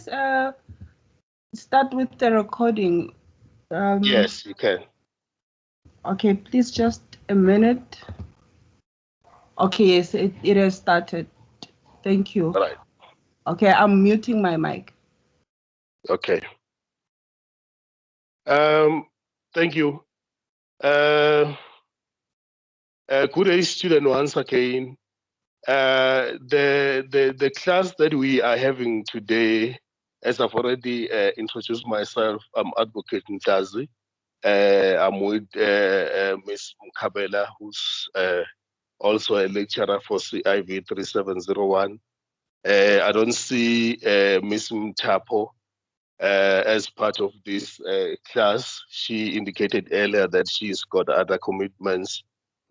please start with the recording? Yes, you can. Okay, please just a minute. Okay, yes, it has started. Thank you. All right. Okay, I'm muting my mic. Okay. Thank you. Good day, student, once again. The class that we are having today, as I've already introduced myself, I'm Advocate Ntazi. I'm with Ms. Mkabela, who's also a lecturer for CIV3701. I don't see Ms. Mtapo as part of this class. She indicated earlier that she's got other commitments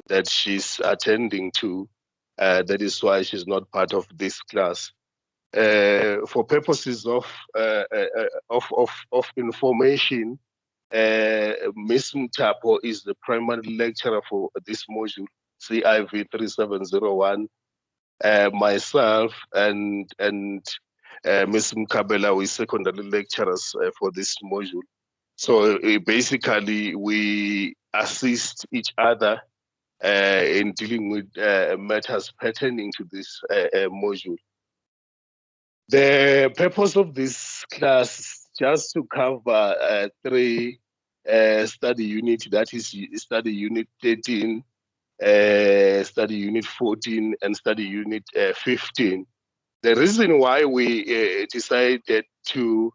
that she's attending to. That is why she's not part of this class. For purposes of information, Ms. Mtapo is the primary lecturer for this module, CIV3701. Myself and Ms. Mkabela, we secondary lecturers for this module. So basically, we assist each other in dealing with matters pertaining to this module. The purpose of this class is just to cover 3 study units, that is study unit 13, study unit 14, and study unit 15. The reason why we decided to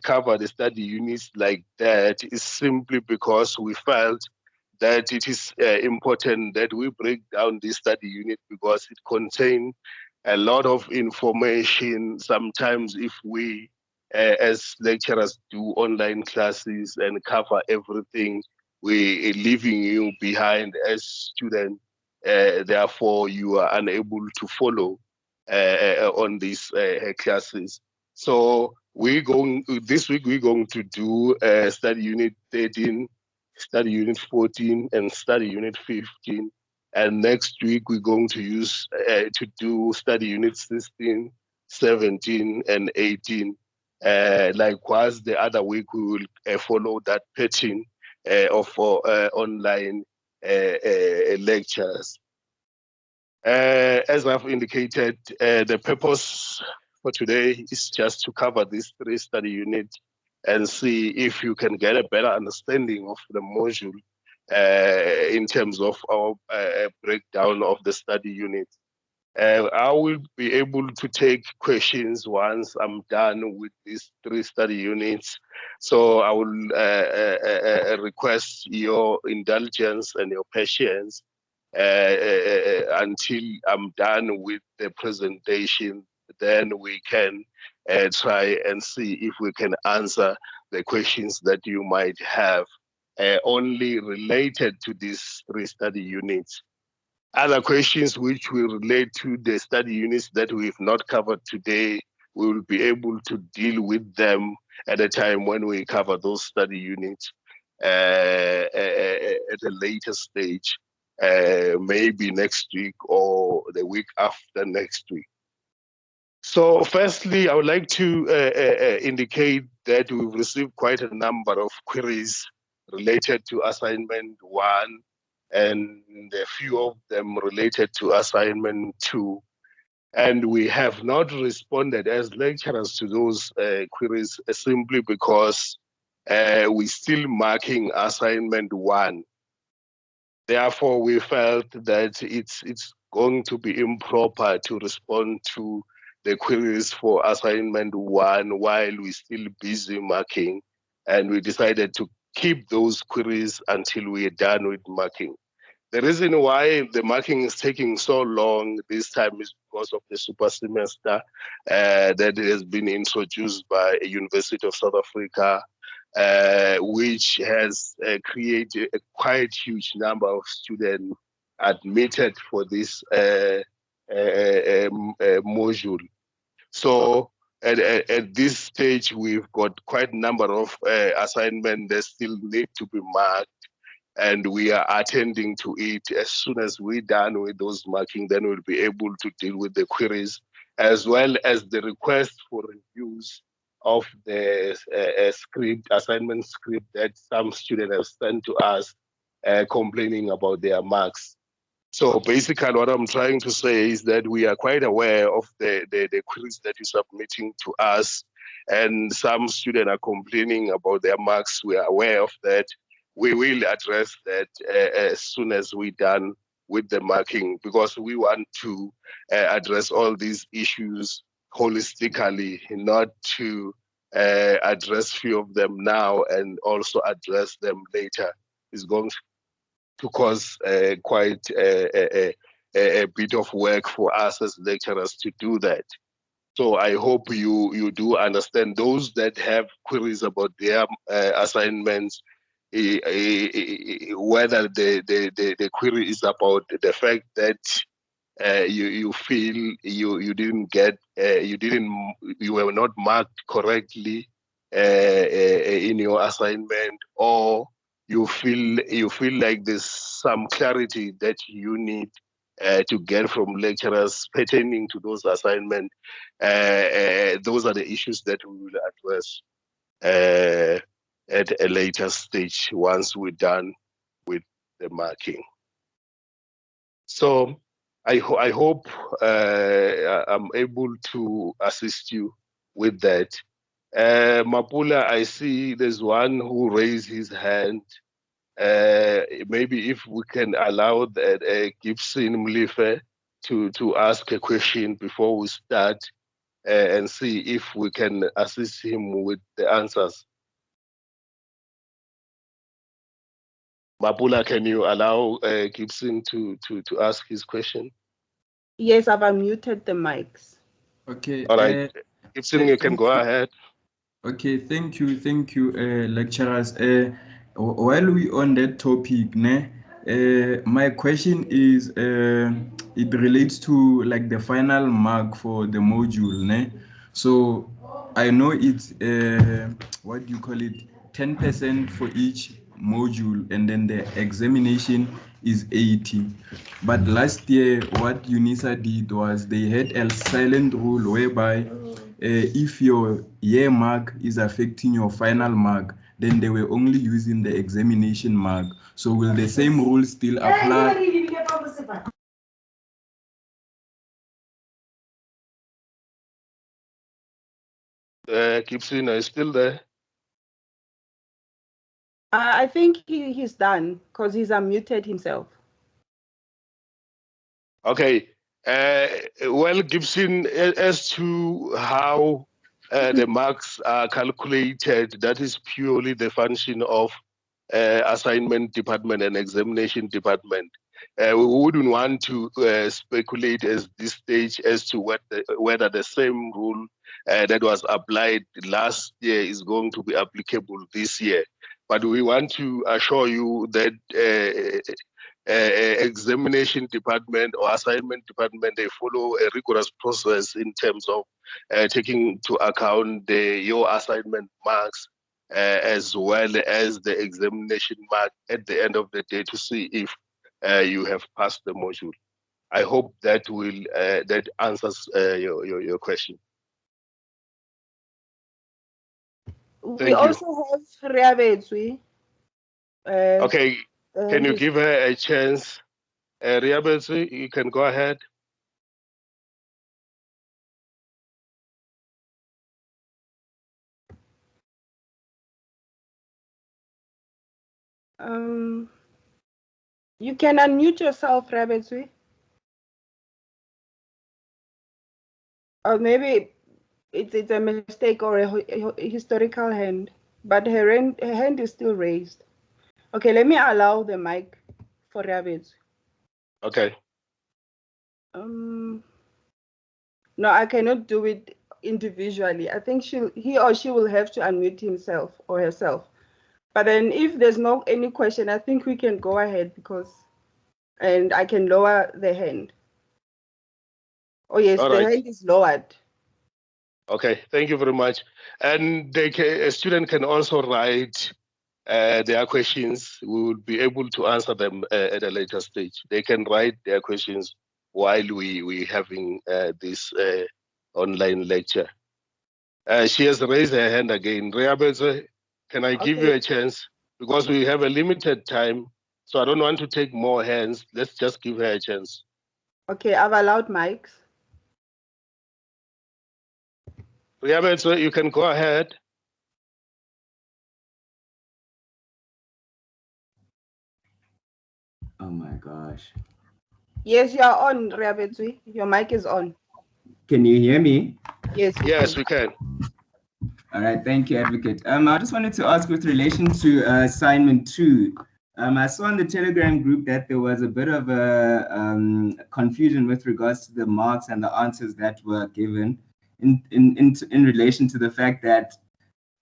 cover the study units like that is simply because we felt that it is important that we break down this study unit because it contains a lot of information. Sometimes if we as lecturers do online classes and cover everything, we are leaving you behind as students. Therefore, you are unable to follow on these classes. So this week we're going to do study unit 13, study unit 14, and study unit 15. And next week we're going to use to do study unit 16, 17, and 18. Likewise, the other week we will follow that pattern of online lectures. As I've indicated, the purpose for today is just to cover these 3 study units and see if you can get a better understanding of the module in terms of our breakdown of the study units. I will be able to take questions once I'm done with these 3 study units. So I will request your indulgence and your patience until I'm done with the presentation. Then we can try and see if we can answer the questions that you might have only related to these 3 study units. Other questions which will relate to the study units that we've not covered today, we will be able to deal with them at a time when we cover those study units at a later stage, maybe next week or the week after next week. So firstly, I would like to indicate that we've received quite a number of queries related to assignment 1, and a few of them related to assignment 2. And we have not responded as lecturers to those queries simply because we're still marking assignment 1. Therefore, we felt that it's going to be improper to respond to the queries for assignment 1 while we're still busy marking. And we decided to keep those queries until we are done with marking. The reason why the marking is taking so long this time is because of the super semester that has been introduced by a University of South Africa, which has created a quite huge number of students admitted for this module. So at this stage, we've got quite a number of assignments that still need to be marked, and we are attending to it. As soon as we're done with those marking, then we'll be able to deal with the queries as well as the request for reviews of the assignment script that some students have sent to us complaining about their marks. So basically what I'm trying to say is that we are quite aware of the queries that you're submitting to us, and some students are complaining about their marks. We are aware of that. We will address that as soon as we're done with the marking, because we want to address all these issues holistically, not to address few of them now and also address them later. Is going to cause quite a bit of work for us as lecturers to do that. So I hope you do understand those that have queries about their assignments, whether the query is about the fact that you feel you didn't get you were not marked correctly in your assignment, or you feel like there's some clarity that you need to get from lecturers pertaining to those assignments. Those are the issues that we will address at a later stage once we're done with the marking. So I hope I'm able to assist you with that. Mapula, I see there's one who raised his hand. Maybe if we can allow that Gibson Mlife to ask a question before we start and see if we can assist him with the answers. Mapula, can you allow Gibson to ask his question? Yes, I've unmuted the mics. Okay. All right. Gibson, you can go ahead. Okay, thank you, lecturers. While we on that topic, my question is, it relates to like the final mark for the module, So I know it's what do you call it? 10% for each module, and then the examination is 80. But last year, what UNISA did was they had a silent rule whereby if your year mark is affecting your final mark, then they were only using the examination mark. So will the same rule still apply? Gibson, are you still there? I think he's done because he's unmuted himself. Okay. Well, Gibson, as to how the marks are calculated, that is purely the function of assignment department and examination department. We wouldn't want to speculate at this stage as to whether the same rule that was applied last year is going to be applicable this year. But we want to assure you that examination department or assignment department, they follow a rigorous process in terms of taking into account your assignment marks as well as the examination mark at the end of the day to see if you have passed the module. I hope that will that answers your question. We also have Riabetswe. Okay, can you give her a chance? Riabetswe, you can go ahead. You can unmute yourself, Riabetswe. Or maybe it's a mistake or a historical hand, but her hand is still raised. Okay, let me allow the mic for Riabetswe. Okay. No, I cannot do it individually. I think he or she will have to unmute himself or herself. But then if there's no any question, I think we can go ahead and I can lower the hand. Oh yes, the hand is lowered. Okay, thank you very much. And a student can also write their questions. We will be able to answer them at a later stage. They can write their questions while we having this online lecture. She has raised her hand again. Reabetse, can I give you Okay. a chance? Because we have a limited time, so I don't want to take more hands. Let's just give her a chance. Okay, I've allowed mics. Reabetse, you can go ahead. Oh my gosh. Yes, you are on, Reabetswe. Your mic is on. Can you hear me? Yes, Yes, we can. All right, thank you, Advocate. I just wanted to ask with relation to assignment 2. I saw in the Telegram group that there was a bit of a confusion with regards to the marks and the answers that were given in relation to the fact that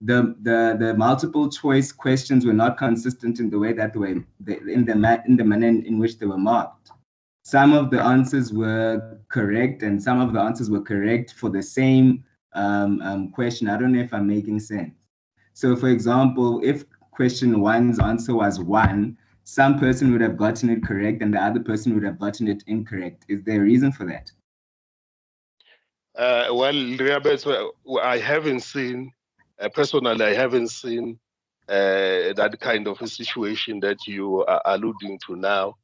the multiple choice questions were not consistent in the way that they were in the manner in which they were marked. Some of the answers were correct and some of the answers were correct for the same question. I don't know if I'm making sense. So for example, if question 1's answer was 1, some person would have gotten it correct and the other person would have gotten it incorrect. Is there a reason for that? Well, Reabetswe, I haven't seen, personally, I haven't seen that kind of a situation that you are alluding to now.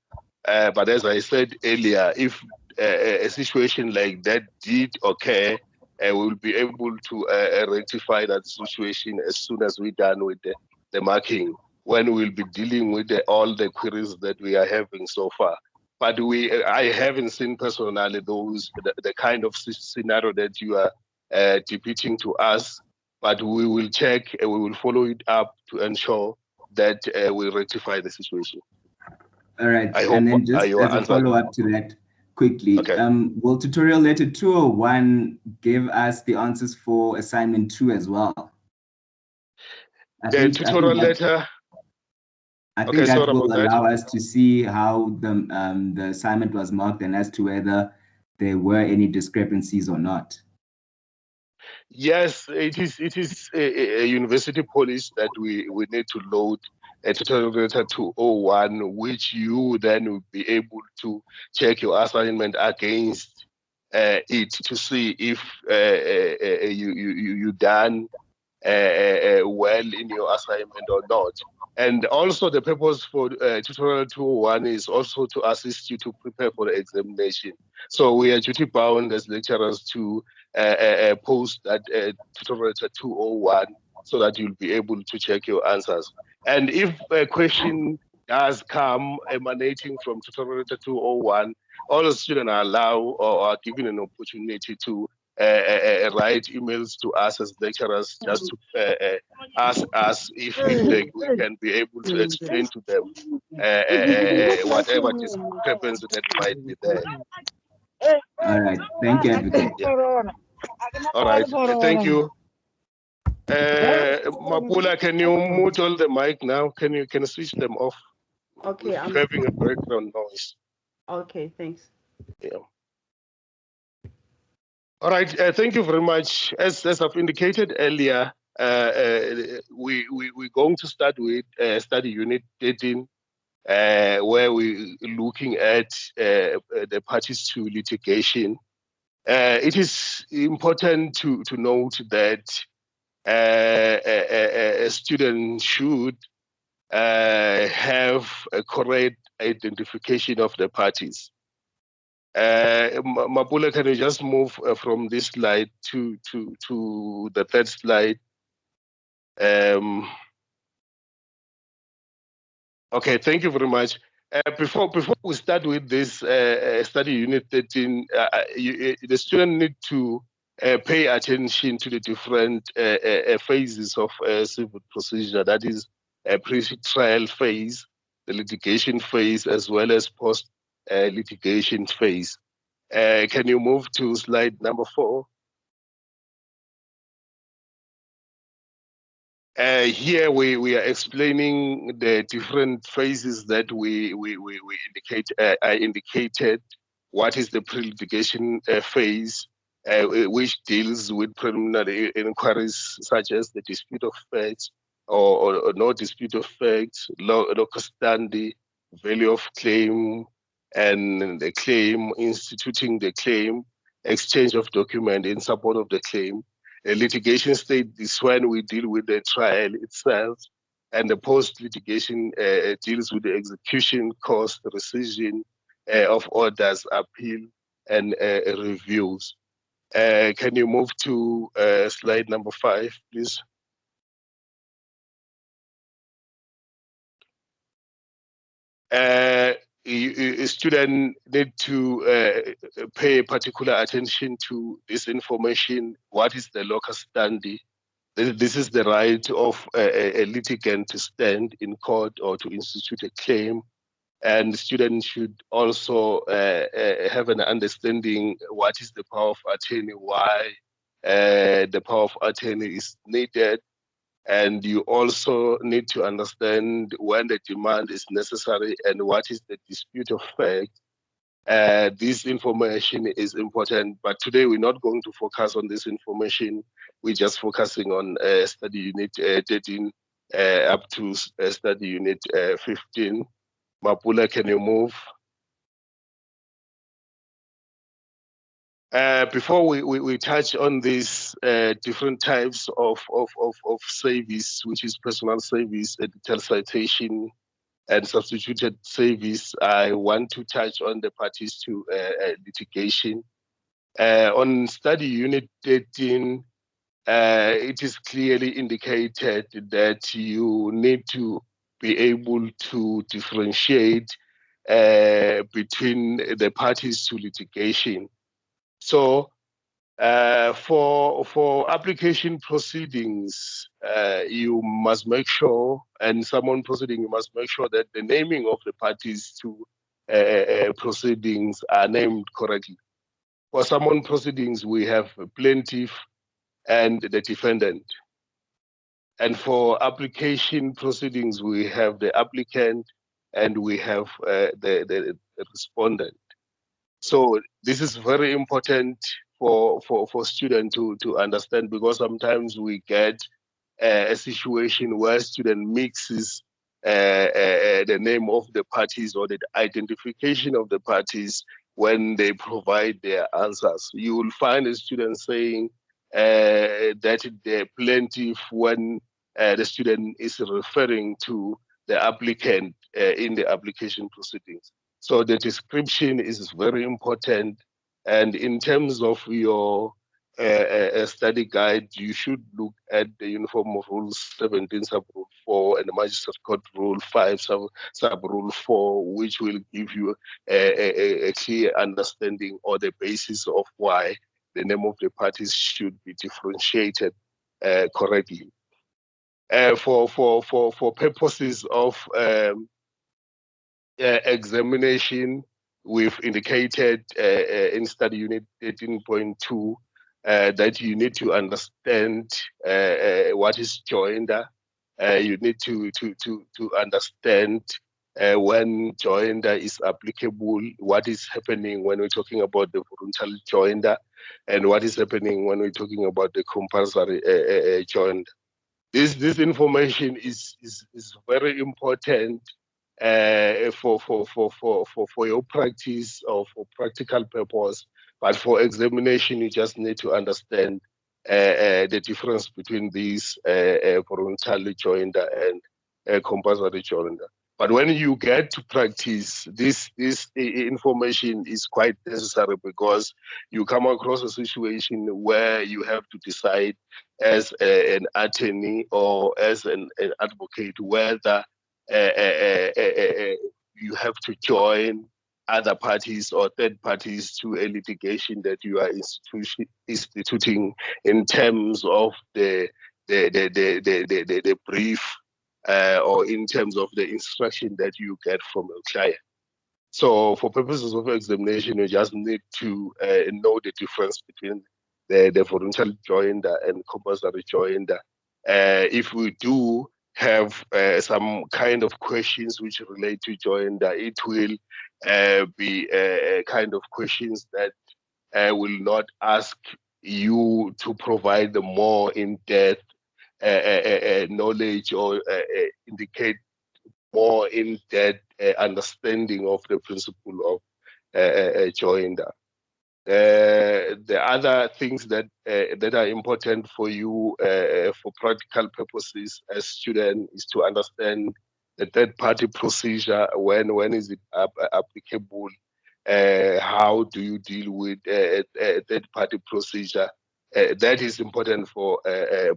But as I said earlier, if a situation like that did occur, we will be able to rectify that situation as soon as we're done with the marking, when we'll be dealing with all the queries that we are having so far. But I haven't seen personally the kind of scenario that you are depicting to us. But we will check and we will follow it up to ensure that we rectify the situation. All right, I hope and then just you as are a answered. follow-up to that quickly, Okay. will tutorial letter 201 give us the answers for assignment 2 as well? The tutorial letter. I think Okay, that sorry will about that. allow us to see how the assignment was marked and as to whether there were any discrepancies or not. Yes, it is a university policy that we need to load a tutorial letter 201, which you then will be able to check your assignment against it to see if you done well in your assignment or not. And also the purpose for tutorial 201 is also to assist you to prepare for the examination. So we are duty bound as lecturers to post that tutorial 201 so that you'll be able to check your answers. And if a question does come emanating from tutorial 201, all the students are allowed or are given an opportunity to write emails to us as lecturers just to ask us if we can be able to explain to them whatever discrepancy that might be there. All right, thank you, Advocate. Yeah. All right, thank you. Mapula, can you mute all the mic now? Can you switch them off? Okay, We're having a background noise. Okay, thanks. Yeah. All right, thank you very much. As I've indicated earlier, we're going to start with study unit 13, where we're looking at the parties to litigation. It is important to note that a student should have a correct identification of the parties. Mapula, can you just move from this slide to the third slide? Okay, thank you very much. Before we start with this study unit 13, the student need to pay attention to the different phases of civil procedure. That is a pre-trial phase, the litigation phase, as well as post-litigation phase. Can you move to slide number 4? Here we are explaining the different phases that we indicate. I indicated what is the pre-litigation phase, which deals with preliminary inquiries such as the dispute of facts or no dispute of facts, locus standi, value of claim, and the claim, instituting the claim, exchange of document in support of the claim. A litigation state is when we deal with the trial itself, and the post-litigation deals with the execution, cost, rescission of orders, appeal, and reviews. Can you move to slide number 5, please? A student need to pay particular attention to this information. What is the locus standi? This is the right of a litigant to stand in court or to institute a claim. And students should also have an understanding what is the power of attorney, why the power of attorney is needed. And you also need to understand when the demand is necessary and what is the dispute of fact. This information is important, but today we're not going to focus on this information. We're just focusing on study unit 13 up to study unit 15. Mapula, can you move? Before we touch on these different types of service, which is personal service, editorial citation, and substituted service, I want to touch on the parties to litigation. On study unit 13, it is clearly indicated that you need to be able to differentiate between the parties to litigation. So for application proceedings, you must make sure, and someone proceeding, you must make sure that the naming of the parties to proceedings are named correctly. For someone proceedings, we have plaintiff and the defendant. And for application proceedings, we have the applicant and we have the respondent. So this is very important for students to understand, because sometimes we get a situation where student mixes the name of the parties or the identification of the parties when they provide their answers. You will find a student saying that the plaintiff when the student is referring to the applicant in the application proceedings. So the description is very important. And in terms of your study guide, you should look at the Uniform of Rule 17, Sub-Rule 4, and the Magistrate Court Rule 5, Sub-Rule 4, which will give you a clear understanding or the basis of why the name of the parties should be differentiated correctly. For purposes of examination, we've indicated in study unit 13.2 that you need to understand what is joinder. You need to understand when joinder is applicable, what is happening when we're talking about the voluntary joinder, and what is happening when we're talking about the compulsory joinder. This information is very important for your practice or for practical purpose, but for examination, you just need to understand the difference between these voluntary joinder and compulsory joinder. But when you get to practice, this information is quite necessary, because you come across a situation where you have to decide as an attorney or as an advocate whether you have to join other parties or third parties to a litigation that you are instituting in terms of the brief or in terms of the instruction that you get from your client. So for purposes of examination, you just need to know the difference between the voluntary joinder and compulsory joinder. If we do have some kind of questions which relate to joinder, it will be kind of questions that will not ask you to provide the more in-depth knowledge or indicate more in-depth understanding of the principle of joinder. The other things that are important for you for practical purposes as student is to understand the third-party procedure. When is it applicable? How do you deal with a third-party procedure? That is important for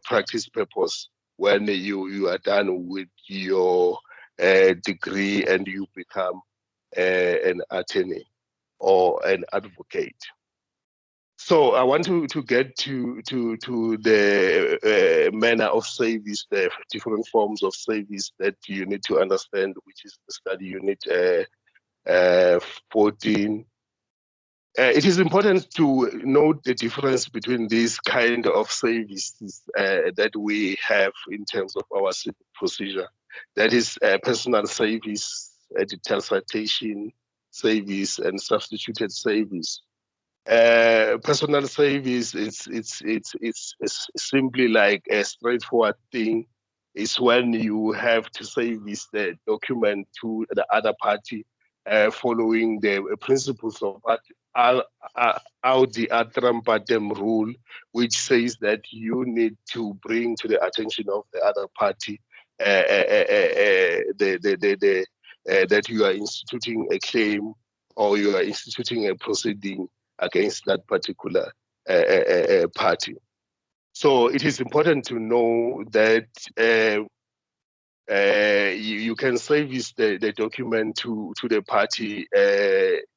practice purpose when you are done with your degree and you become an attorney or an advocate. So I want to get to the manner of service, the different forms of service that you need to understand, which is the study unit 14. It is important to note the difference between these kind of services that we have in terms of our procedure. That is personal service, detailed citation service, and substituted service. Personal service it's simply like a straightforward thing. It's when you have to service the document to the other party following the principles of Audi Atram Partem rule, which says that you need to bring to the attention of the other party that you are instituting a claim or you are instituting a proceeding against that particular party. So it is important to know that you can service the document to the party.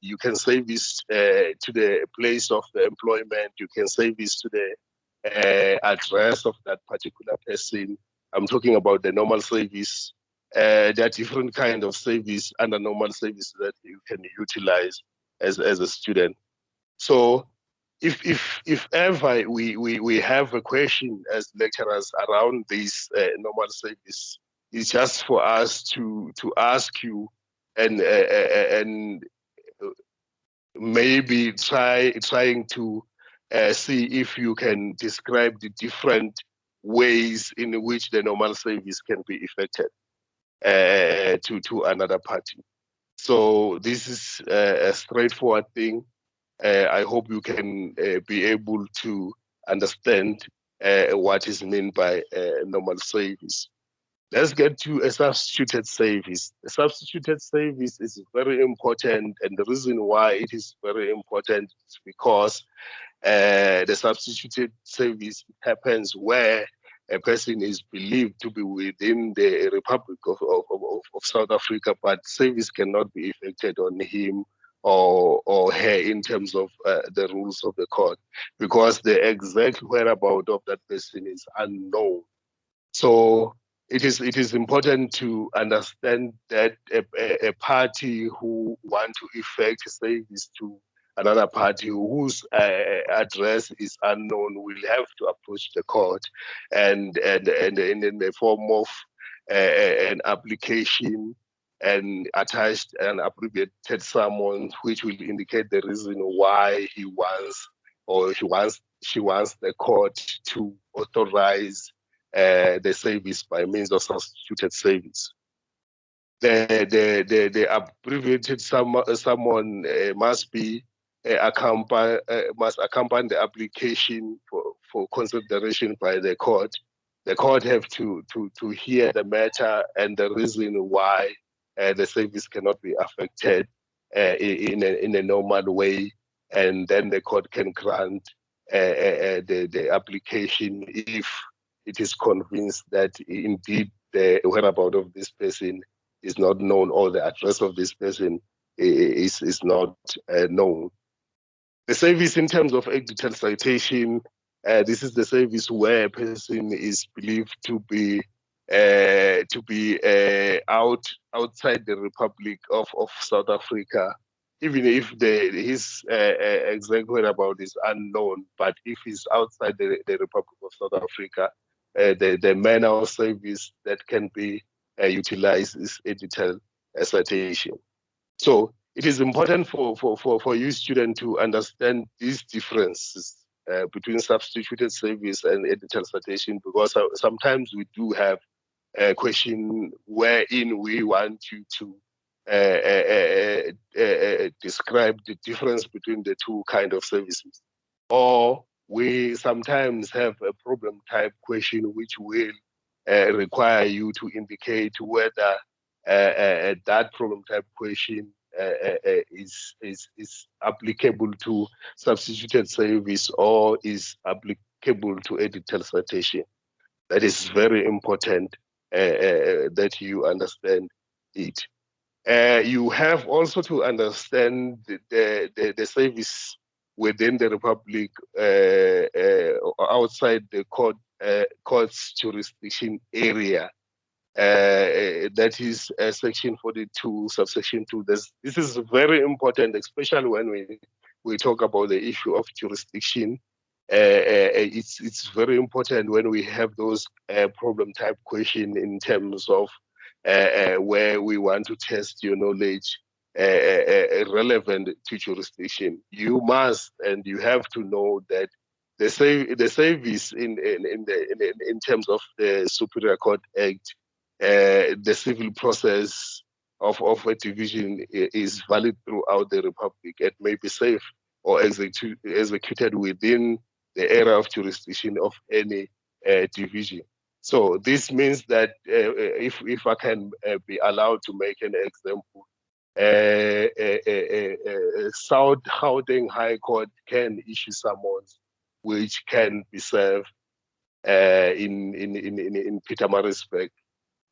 You can service to the place of the employment. You can service to the address of that particular person. I'm talking about the normal service. There are different kind of service under normal service that you can utilize as a student. So if ever we have a question as lecturers around this normal service, it's just for us to ask you and maybe trying to see if you can describe the different ways in which the normal service can be effected to another party. So this is a straightforward thing. I hope you can be able to understand what is meant by normal service. Let's get to a substituted service. A substituted service is very important, and the reason why it is very important is because the substituted service happens where a person is believed to be within the Republic of South Africa, but service cannot be effected on him or her in terms of the rules of the court, because the exact whereabouts of that person is unknown. So it is important to understand that a party who want to effect service to another party whose address is unknown will have to approach the court and in the form of an application and attached an abbreviated summons which will indicate the reason why he wants or she wants the court to authorize the service by means of substituted service. The abbreviated summon must be must accompany the application for consideration by the court. The court have to hear the matter and the reason why the service cannot be affected in a normal way, and then the court can grant the application if it is convinced that indeed the whereabouts of this person is not known or the address of this person is not known. The service in terms of detailed citation, this is the service where a person is believed to be outside the Republic of South Africa, even if his exact whereabouts is unknown. But if he's outside the Republic of South Africa, the manner of service that can be utilized is a detailed citation. So it is important for you students to understand these differences between substituted service and detailed citation, because sometimes we do have a question wherein we want you to describe the difference between the two kind of services. Or we sometimes have a problem type question which will require you to indicate whether that problem type question is applicable to substituted service or is applicable to a detailed citation. That is very important that you understand it. You have also to understand the service within the Republic outside the court's jurisdiction area. That is section 42, subsection 2. This is very important, especially when we talk about the issue of jurisdiction. It's very important when we have those problem type question in terms of where we want to test your knowledge relevant to jurisdiction. You must and you have to know that the service in terms of the Superior Court Act, the civil process of a division is valid throughout the Republic. It may be safe or executed within the area of jurisdiction of any division. So this means that if I can be allowed to make an example, South Gauteng High Court can issue summons which can be served in Pietermaritzburg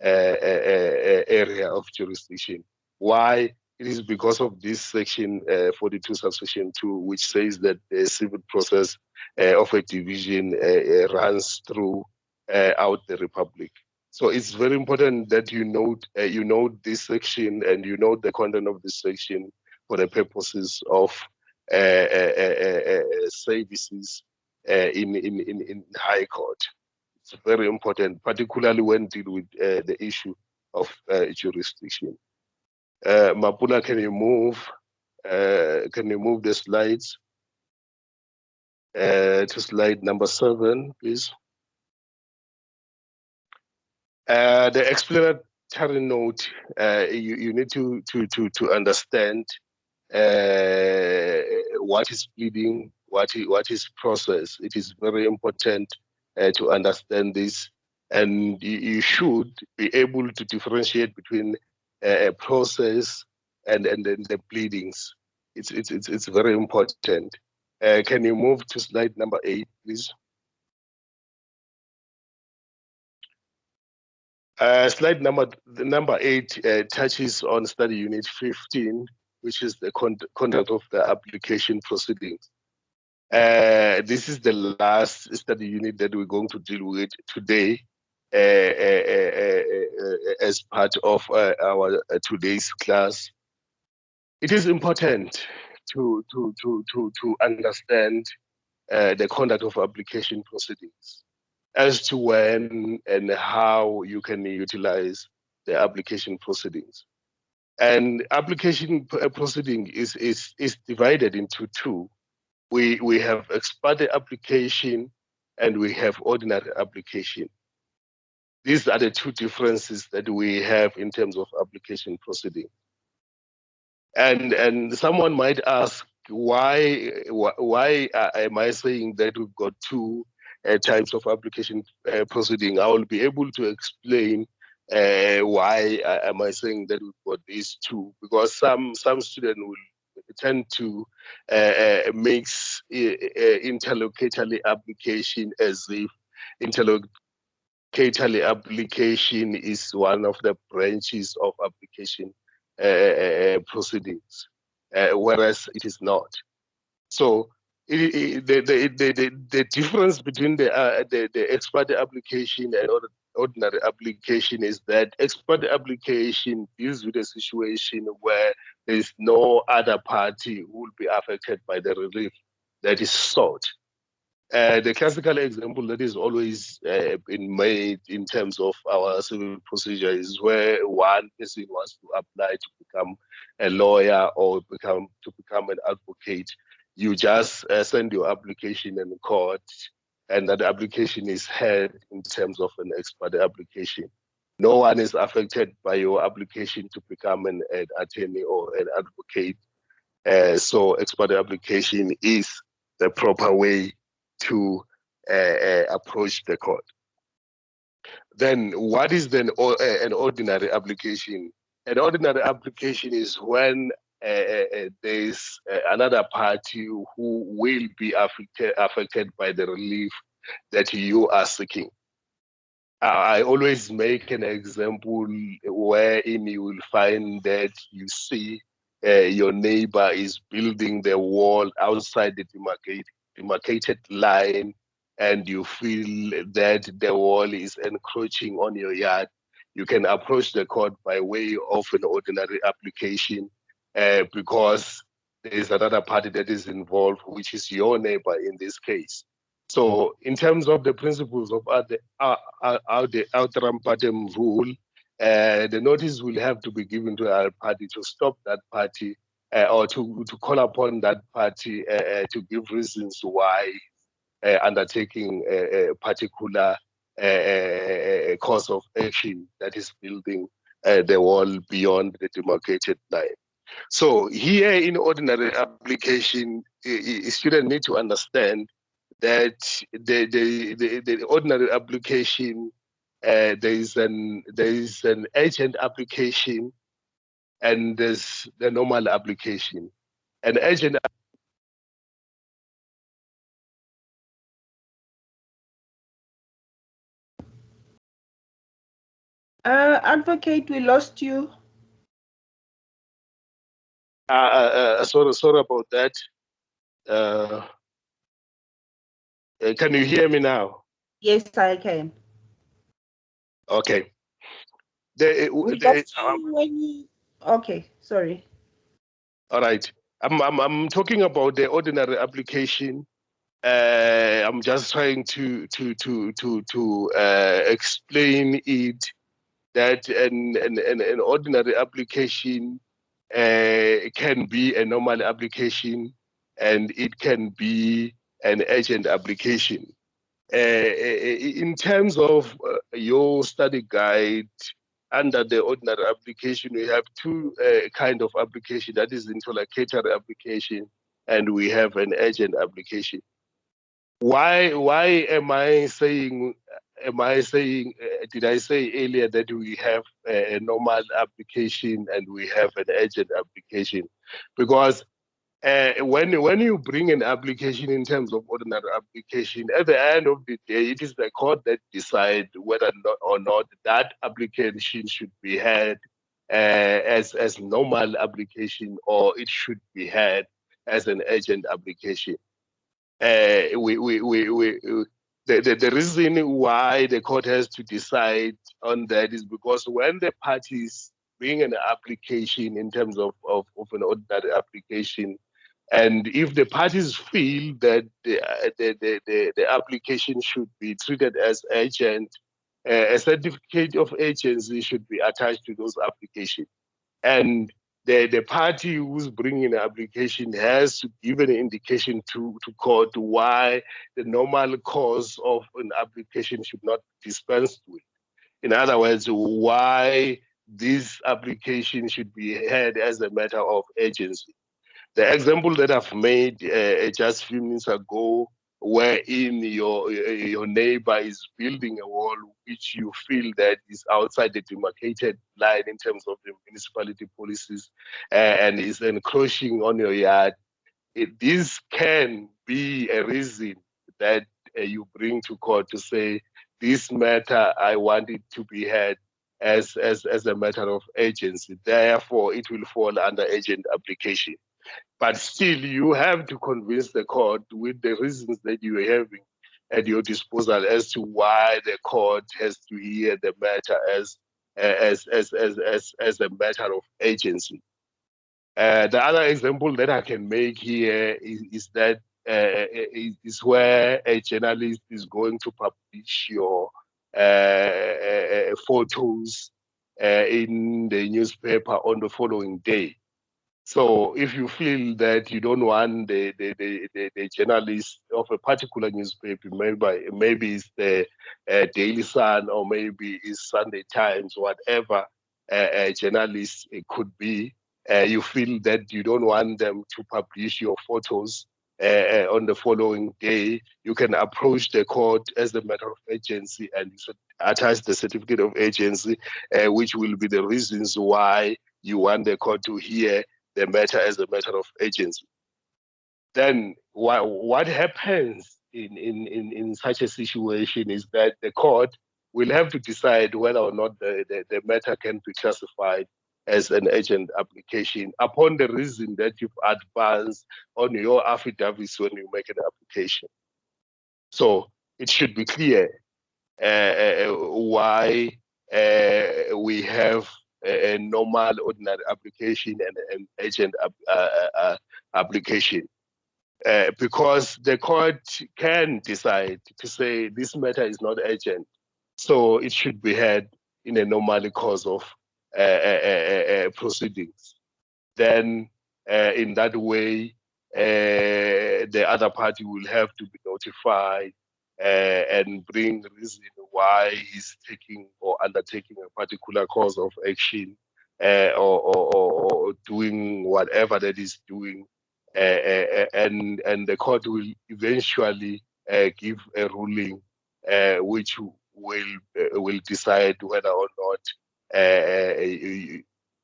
area of jurisdiction. Why? It is because of this section 42 subsection 2, which says that the civil process of a division runs through out the Republic. So it's very important that you note this section and you note the content of this section for the purposes of services in High Court. It's very important, particularly when dealing with the issue of jurisdiction. Mapula, can you move the slides to slide number 7, please? The explanatory note, you need to understand what is pleading, what is process. It is very important to understand this, and you should be able to differentiate between a process and then the pleadings. It's very important. Can you move to slide number 8, please? Slide number 8 touches on study unit 15, which is the conduct of the application proceedings. This is the last study unit that we're going to deal with today as part of our today's class. It is important to understand the conduct of application proceedings as to when and how you can utilize the application proceedings. And application proceeding is divided into two. We have ex parte application and we have ordinary application. These are the two differences that we have in terms of application proceeding. And someone might ask, why am I saying that we've got two types of application proceeding? I will be able to explain why am I saying that we've got these two, because some students will tend to mix interlocutory application as if interlocutory application is one of the branches of application proceedings, whereas it is not. So the difference between the ex parte application and ordinary application is that ex parte application deals with a situation where there is no other party who will be affected by the relief that is sought. The classical example that is always been made in terms of our civil procedure is where one person wants to apply to become a lawyer or to become an advocate. You just send your application in the court, and that application is heard in terms of an ex parte application. No one is affected by your application to become an attorney or an advocate. So ex parte application is the proper way to approach the court. Then what is then an ordinary application? An ordinary application is when there's another party who will be affected by the relief that you are seeking. I always make an example wherein you will find that you see your neighbor is building the wall outside the demarcated line, and you feel that the wall is encroaching on your yard. You can approach the court by way of an ordinary application because there is another party that is involved, which is your neighbor in this case. So in terms of the principles of the Alteram Partem rule, the notice will have to be given to our party to stop that party or to call upon that party to give reasons why undertaking a particular course of action that is building the wall beyond the demarcated line. So here in ordinary application, a student need to understand that the ordinary application, there is an agent application and there's the normal application. An agent Advocate, we lost you. sorry about that. Can you hear me now? Yes, I can. Okay. Okay, sorry. All right. I'm talking about the ordinary application. I'm just trying to explain it that an ordinary application can be a normal application and it can be an agent application. In terms of your study guide, under the ordinary application, we have two kind of application. That is interlocutory application, and we have an agent application. Why am I saying? Did I say earlier that we have a normal application and we have an agent application? Because when you bring an application in terms of ordinary application, at the end of the day, it is the court that decide whether or not that application should be had as normal application or it should be had as an agent application. The reason why the court has to decide on that is because when the parties bring an application in terms of an ordinary application, and if the parties feel that the application should be treated as agent, a certificate of agency should be attached to those applications. And the party who's bringing an application has to give an indication to court why the normal course of an application should not dispense with. In other words, why this application should be had as a matter of agency. The example that I've made just a few minutes ago, wherein your neighbor is building a wall which you feel that is outside the demarcated line in terms of the municipality policies and is encroaching on your yard, this can be a reason that you bring to court to say, this matter, I want it to be had as a matter of agency. Therefore, it will fall under agent application. But still, you have to convince the court with the reasons that you are having at your disposal as to why the court has to hear the matter as a matter of agency. The other example that I can make here is that is where a journalist is going to publish your photos in the newspaper on the following day. So if you feel that you don't want the journalist of a particular newspaper, maybe it's the Daily Sun or maybe it's Sunday Times, whatever a journalist it could be, you feel that you don't want them to publish your photos on the following day, you can approach the court as a matter of agency and attach the certificate of agency, which will be the reasons why you want the court to hear the matter as a matter of agency. Then what happens in such a situation is that the court will have to decide whether or not the matter can be classified as an agent application upon the reason that you've advanced on your affidavits when you make an application. So it should be clear why we have a normal ordinary application and an agent application. Because the court can decide to say this matter is not urgent, so it should be heard in a normal course of proceedings. Then, in that way, the other party will have to be notified and bring reason why he's taking or undertaking a particular course of action or doing whatever that he's doing. And the court will eventually give a ruling which will decide whether or not the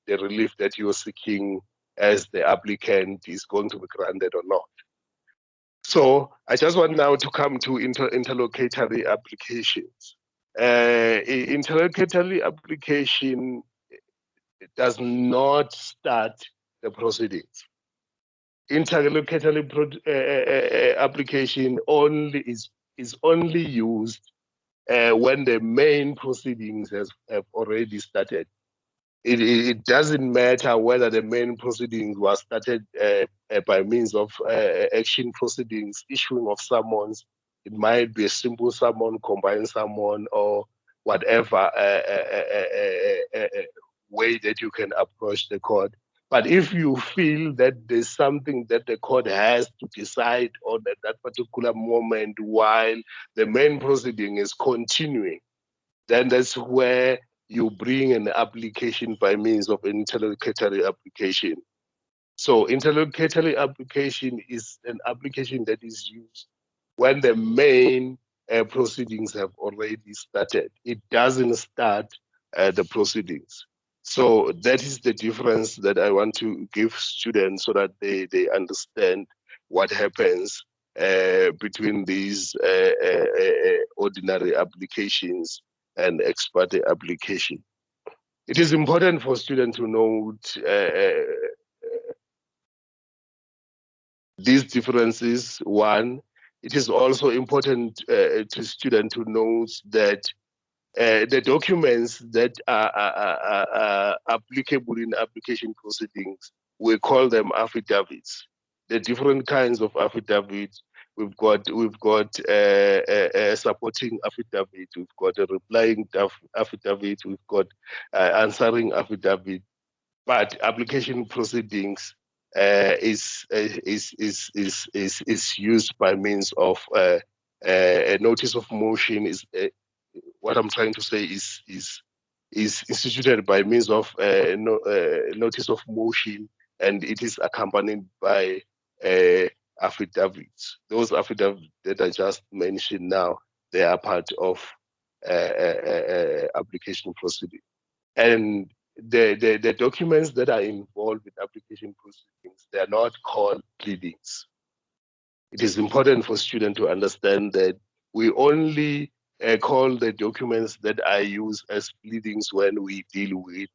relief that you're seeking as the applicant is going to be granted or not. So I just want now to come to interlocutory applications. Interlocutory application does not start the proceedings. Interlocutory application is only used when the main proceedings have already started. It doesn't matter whether the main proceedings was started by means of action proceedings, issuing of summons. It might be a simple summon, combined summon, or whatever way that you can approach the court. But if you feel that there's something that the court has to decide on at that particular moment while the main proceeding is continuing, then that's where you bring an application by means of an interlocutory application. So interlocutory application is an application that is used when the main proceedings have already started. It doesn't start the proceedings. So that is the difference that I want to give students so that they understand what happens between these ordinary applications and ex parte application. It is important for students to note these differences. One, it is also important to students to note that the documents that are applicable in application proceedings, we call them affidavits. The different kinds of affidavits. We've got a supporting affidavit. We've got a replying affidavit. We've got answering affidavit. But application proceedings is used by means of a notice of motion. Is what I'm trying to say is instituted by means of notice of motion, and it is accompanied by affidavits. Those affidavits that I just mentioned now, they are part of application proceeding. And the documents that are involved with application proceedings, they are not called pleadings. It is important for students to understand that we only call the documents that are used as pleadings when we deal with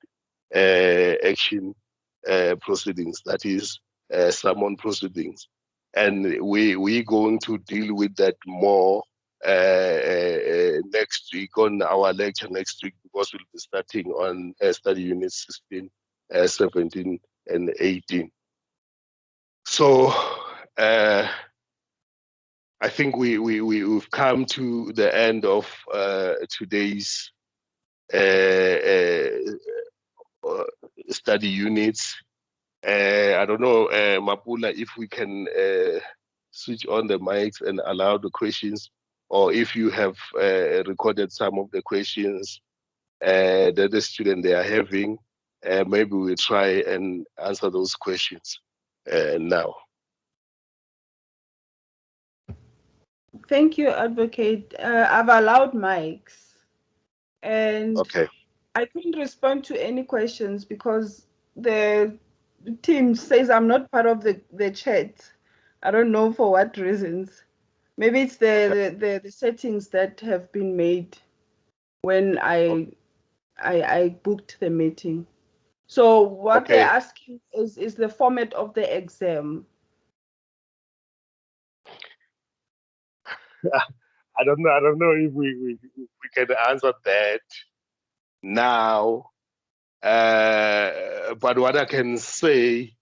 action proceedings, that is summon proceedings. And we're going to deal with that more next week on our lecture next week, because we'll be starting on study units 16, 17, and 18. So I think we've come to the end of today's study units. I don't know, Mapula, if we can switch on the mics and allow the questions, or if you have recorded some of the questions that the student they are having, maybe we try and answer those questions now. Thank you, Advocate. I've allowed mics, and Okay. I couldn't respond to any questions because the team says I'm not part of the chat. I don't know for what reasons. Maybe it's the settings that have been made when I booked the meeting. So what they're Okay. asking is the format of the exam. I don't know. I don't know if we can answer that now. But what I can say,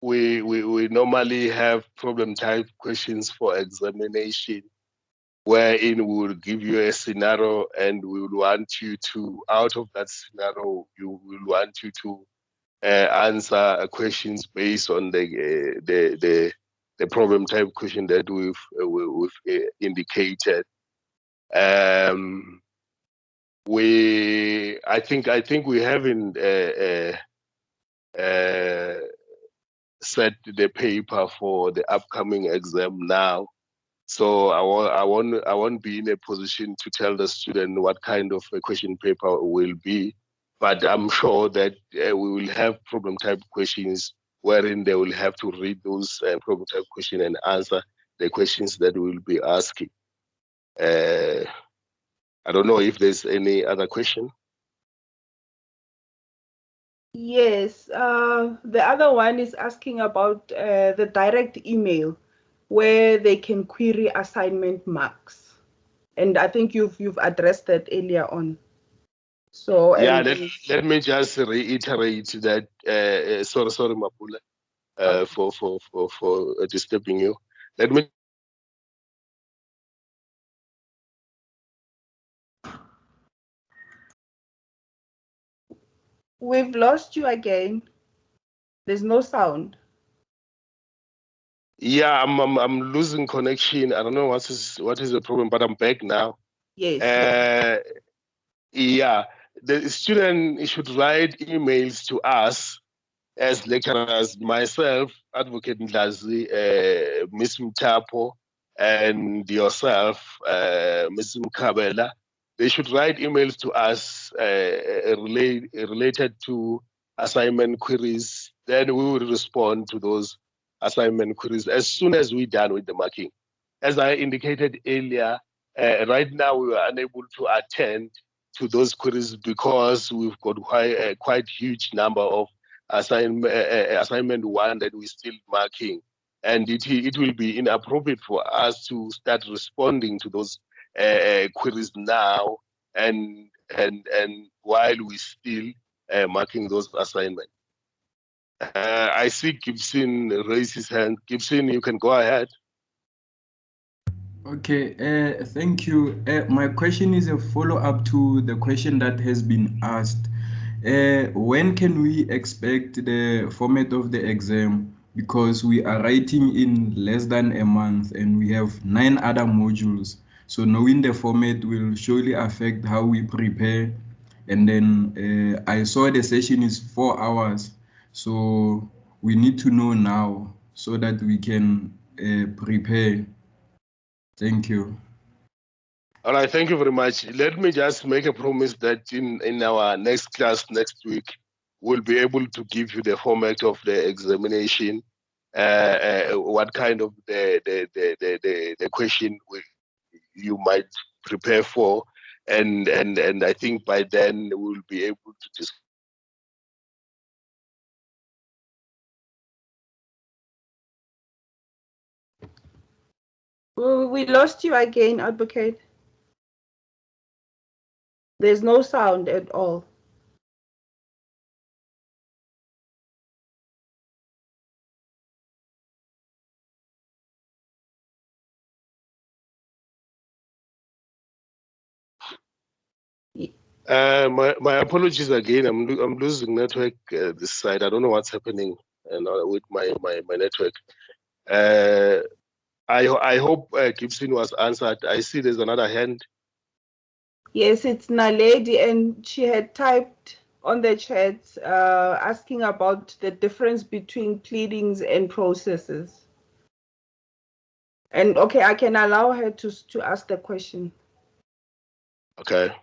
we normally have problem type questions for examination, wherein we will give you a scenario and we will want you to, out of that scenario, you will want you to answer questions based on the problem type question that we've indicated. I think we haven't set the paper for the upcoming exam now. So I won't be in a position to tell the student what kind of a question paper will be, but I'm sure that we will have problem type questions wherein they will have to read those problem type questions and answer the questions that we will be asking. I don't know if there's any other question. Yes, the other one is asking about the direct email where they can query assignment marks. And I think you've addressed that earlier on. So, Yeah, and let me just reiterate that. Sorry, Mapula, okay. for disturbing you. Let me. We've lost you again. There's no sound. Yeah, I'm losing connection. I don't know what is the problem, but I'm back now. Yes. Uh, yeah, the student should write emails to us as lecturers, myself, Advocate Ndlazi, Miss Mtapo, and yourself, Ms. Mkabela. They should write emails to us related to assignment queries. Then we will respond to those assignment queries as soon as we're done with the marking. As I indicated earlier, right now we are unable to attend to those queries because we've got quite huge number of assignment one that we're still marking, and it will be inappropriate for us to start responding to those queries now and while we still marking those assignments. I see Gibson raise his hand. Gibson, you can go ahead. Okay, thank you. My question is a follow-up to the question that has been asked. When can we expect the format of the exam? Because we are writing in less than a month and we have 9 other modules. So knowing the format will surely affect how we prepare. And then I saw the session is 4 hours. So we need to know now so that we can prepare. Thank you. All right, thank you very much. Let me just make a promise that in our next class next week, we'll be able to give you the format of the examination, what kind of the question you might prepare for, and I think by then we'll be able to discuss. We lost you again, Advocate. There's no sound at all. My apologies again. I'm losing network this side. I don't know what's happening with my network. I hope Gibson was answered. I see there's another hand. Yes, it's Naledi, and she had typed on the chat asking about the difference between pleadings and processes. And okay, I can allow her to ask the question. Okay.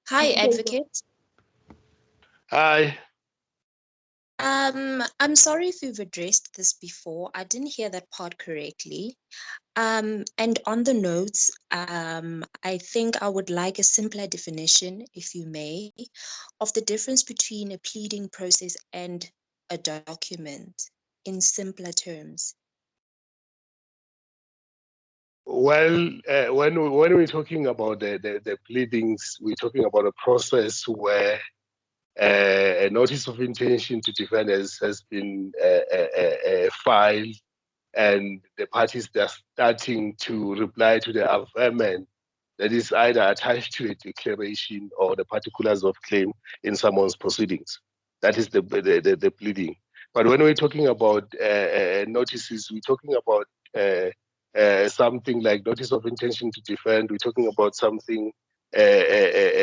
Hi, Advocate. Hi. I'm sorry if you've addressed this before. I didn't hear that part correctly. And on the notes, I think I would like a simpler definition, if you may, of the difference between a pleading process and a document in simpler terms. Well, when we're talking about the pleadings, we're talking about a process where a notice of intention to defend has been filed, and the parties are starting to reply to the affirmation that is either attached to a declaration or the particulars of claim in someone's proceedings. That is the pleading. But when we're talking about notices, we're talking about something like notice of intention to defend. We're talking about something that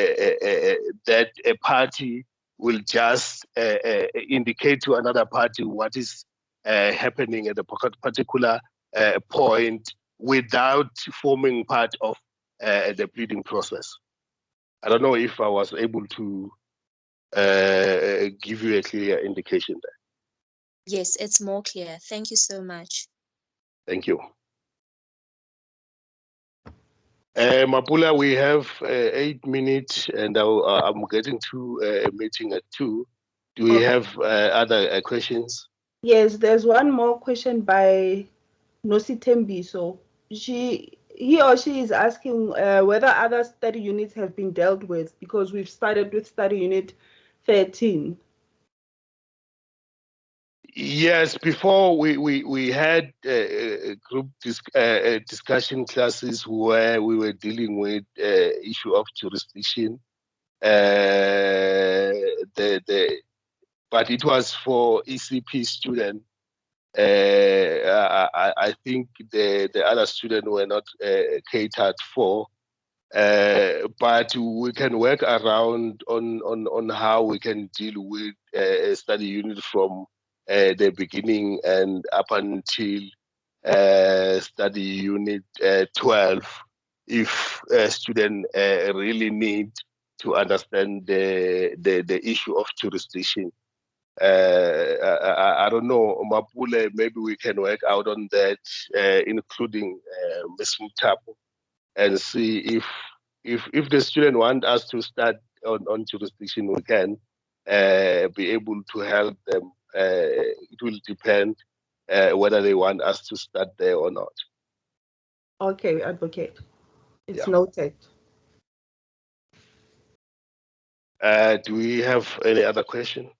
a party will just indicate to another party what is happening at a particular point without forming part of the pleading process. I don't know if I was able to give you a clear indication there. Yes, it's more clear. Thank you so much. Thank you. Mapula, we have 8 minutes, and I'm getting to a meeting at 2. Do we have other questions? Yes, there's one more question by Nositembi. So he or she is asking whether other study units have been dealt with, because we've started with study unit 13. Yes, before we had group discussion classes where we were dealing with issue of jurisdiction. But it was for ECP student. I think the other students were not catered for. But we can work around on how we can deal with a study unit from the beginning and up until study unit 12, if a student really need to understand the issue of jurisdiction. I don't know, Mapule, maybe we can work out on that, including Ms. Mutapo, and see if the student want us to start on jurisdiction, we can be able to help them. It will depend whether they want us to start there or not. Okay, Advocate. It's noted. Do we have any other question?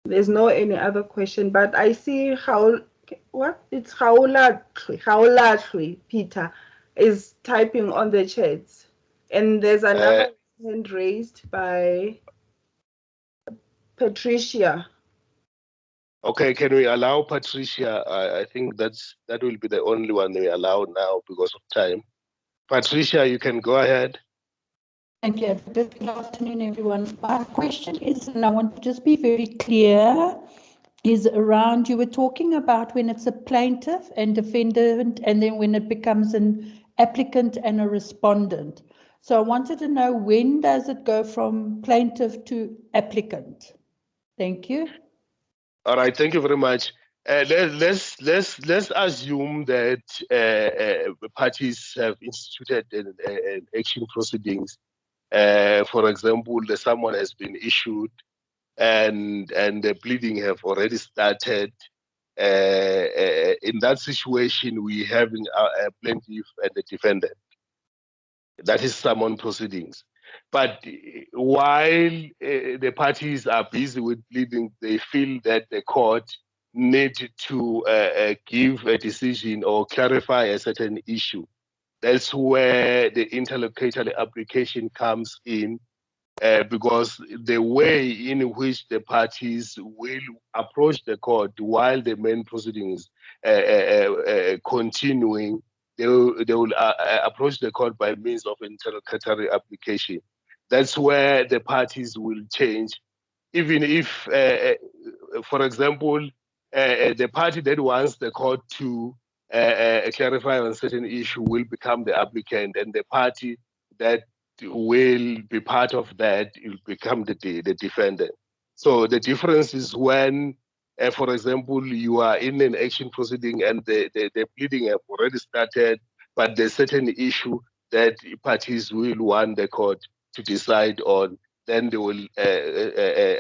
There's no any other question, but I see how it's Haolatri Peter is typing on the chat, and there's another hand raised by Patricia. Okay, can we allow Patricia? I think that will be the only one we allow now because of time. Patricia, you can go ahead. Thank you, Advocate. Good afternoon, everyone. My question is, and I want to just be very clear, is around, you were talking about when it's a plaintiff and defendant, and then when it becomes an applicant and a respondent. So I wanted to know, when does it go from plaintiff to applicant? Thank you. All right, thank you very much. Let's assume that parties have instituted an action proceedings. For example, someone has been issued, and the pleading have already started. In that situation, we having a plaintiff and a defendant. That is summon proceedings. But while the parties are busy with pleading, they feel that the court need to give a decision or clarify a certain issue. That's where the interlocutory application comes in, because the way in which the parties will approach the court while the main proceedings continuing, they will approach the court by means of interlocutory application. That's where the parties will change. Even if, for example, the party that wants the court to clarify on certain issue will become the applicant, and the party that will be part of that will become the defendant. So the difference is when, for example, you are in an action proceeding and the pleading have already started, but there's certain issue that parties will want the court to decide on, then they will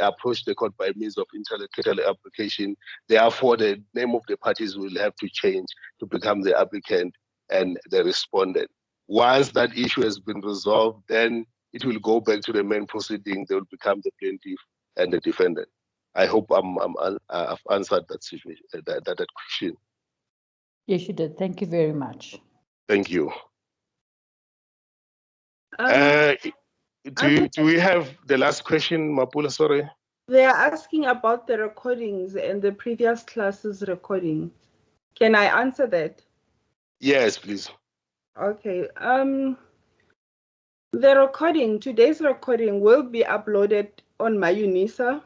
approach the court by means of interlocutory application. Therefore, the name of the parties will have to change to become the applicant and the respondent. Once that issue has been resolved, then it will go back to the main proceeding. They will become the plaintiff and the defendant. I hope I've answered that situation, that question. Yes, you did. Thank you very much. Thank you. Do we have the last question, Mapula? Sorry. They are asking about the recordings and the previous classes recording. Can I answer that? Yes, please. Okay. The recording, today's recording, will be uploaded on MyUNISA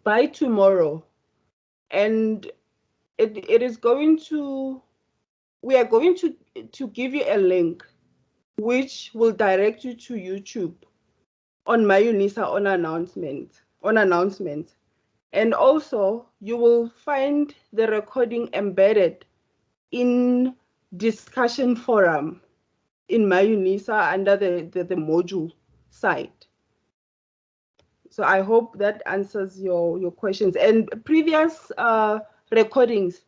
by tomorrow, and it is going to. We are going to give you a link, which will direct you to YouTube on MyUNISA on announcement. And also you will find the recording embedded in discussion forum in MyUNISA under the module site. So I hope that answers your questions. And previous recordings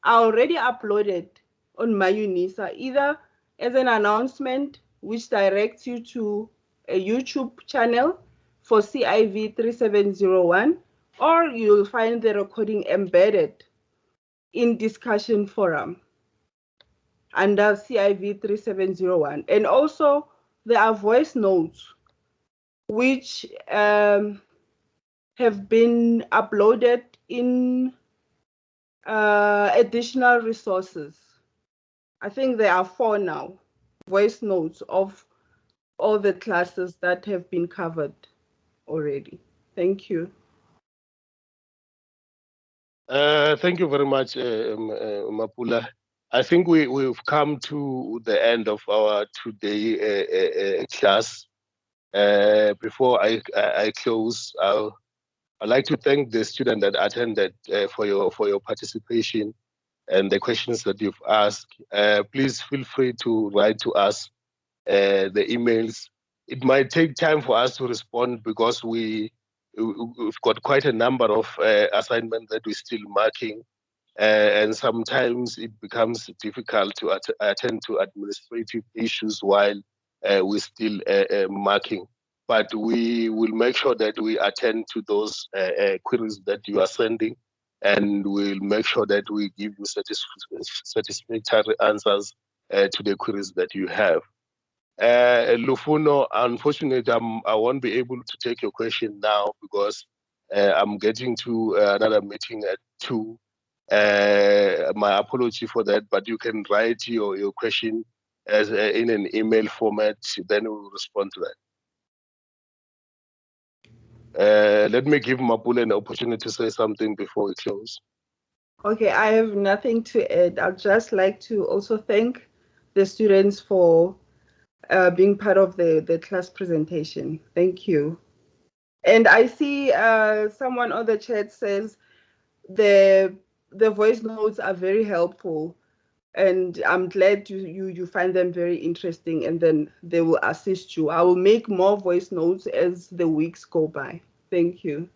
are already uploaded on MyUNISA, either as an announcement which directs you to a YouTube channel for CIV3701, or you'll find the recording embedded in discussion forum under CIV3701. And also there are voice notes which have been uploaded in additional resources. I think there are 4 now, voice notes of all the classes that have been covered already. Thank you. Thank you very much, Mapula. I think we've come to the end of our today class. Before I close, I'd like to thank the student that attended for your participation and the questions that you've asked. Please feel free to write to us the emails. It might take time for us to respond because we've got quite a number of assignments that we're still marking, and sometimes it becomes difficult to attend to administrative issues while we're still marking. But we will make sure that we attend to those queries that you are sending, and we'll make sure that we give you satisfactory answers to the queries that you have. Lufuno, unfortunately, I won't be able to take your question now because I'm getting to another meeting at 2. My apology for that, but you can write your question as in an email format, then we'll respond to that. Let me give Mapula an opportunity to say something before we close. Okay, I have nothing to add. I'd just like to also thank the students for being part of the class presentation. Thank you. And I see someone on the chat says the voice notes are very helpful, and I'm glad you find them very interesting, and then they will assist you. I will make more voice notes as the weeks go by. Thank you.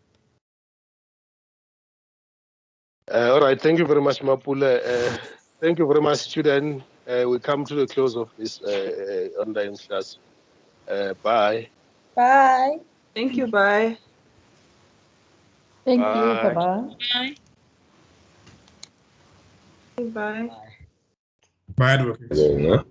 All right, thank you very much, Mapula. Thank you very much, student. We come to the close of this online class. Bye. Bye. Thank you. Bye. Thank Bye. you. Bye-bye. Bye. Bye, advocate.